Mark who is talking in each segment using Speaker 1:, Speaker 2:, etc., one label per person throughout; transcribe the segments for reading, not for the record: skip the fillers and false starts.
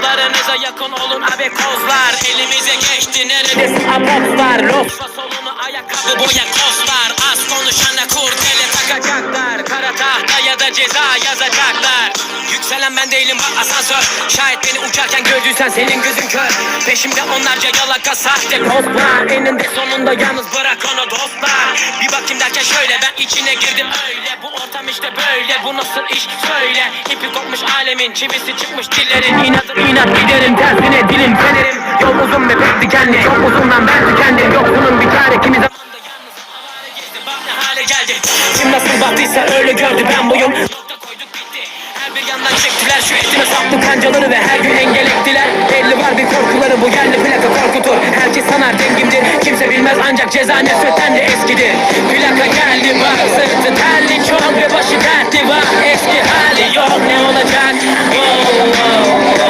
Speaker 1: Yollarınıza yakın olun abi kozlar. Elimize geçti neredesin apotlar. Losva solunu ayakkabı boya kostlar. Az konuşana kurdele takacaklar. Kara tahta ya da ceza yazacaklar. Yükselen ben değilim bak asansör. Şayet beni uçarken gördüysen senin gözün kör. Peşimde onlarca yalaka sahte postlar. Eninde sonunda yalnız bırak onu dostlar. Bir bakayım derken şöyle ben içine girdim öyle. Bu ortam işte böyle, bu nasıl iş söyle. İpi kopmuş alemin, çivisi çıkmış dillerin. İnat giderim tersine dilim fenerim. Yol uzun ve pek dikenli, çok uzundan ben tükendim. Yok bunun bir çare kimi zamanda yalnız avare gezdim. Bak ne hale geldim. Kim nasıl baktıysa öyle gördü ben buyum. Nokta koyduk bitti. Her bir yandan çektiler şu etime saplı kancaları ve her gün engel ettiler. Belli var bir korkuları, bu yerli plaka korkutur. Herkes sanar dengimdir, kimse bilmez ancak ceza nefretten de eskidir. Plaka geldi bak sırtı terli çok ve başı dertli var. Eski hali yok ne olacak?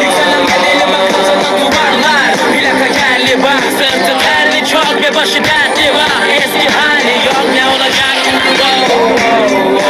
Speaker 1: Yükselen bedeli bak kazanan duvarlar. Plaka geldi bak sırtı terli çok ve başı dertli var. Eski hali yok ne olacak?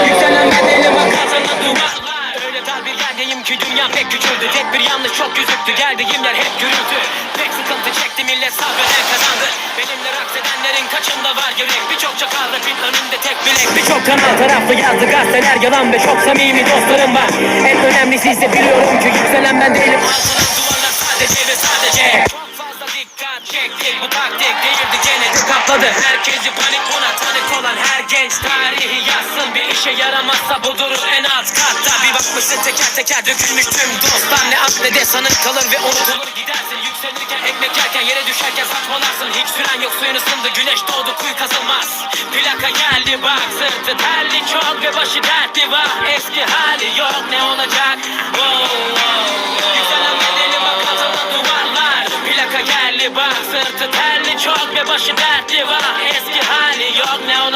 Speaker 1: Yükselen bedeli bak kazanan duvarlar. Öyle dar bir yerdeyim ki dünya pek küçüldü. Tek bir yanlış çok gözüktü, geldiğim yer hep gürültü. Pek sıkıntı çekti millet sabreden kazandı. Benimle raks edenlerin kaçında var yürek. Birçok çakal rapin önünde tek bilek. Birçok kanal taraflı yazdı gazeteler yalan ve çok samimi dostlarım var. En önemlisi ise biliyorum ki yükselen ben değilim. Altılan duvarlar sadece ve sadece. Çok fazla dikkat çektik, bu taktik değildi gene de kapladı. Herkesi panik buna tanık olan her genç tarihi yazsın. Bir işe yaramazsa bu durur en alt katta. Bir bakmışsın teker teker dökülmüş tüm dostlar. Ne at ne de sanın kalır ve unutulur gidersin. Yükselirken ekmek yerken yere düşerken saçmalarsın. Hiç süren yok suyun ısındı, güneş doğdu kuyu kazılmaz. Plaka geldi bak sırtı terli çok ve başı dertli var. Eski hali yok ne olacak? Yükselen bedeli bak kazanan duvarlar. Plaka geldi bak sırtı terli çok ve başı dertli var. Eski hali yok ne olacak?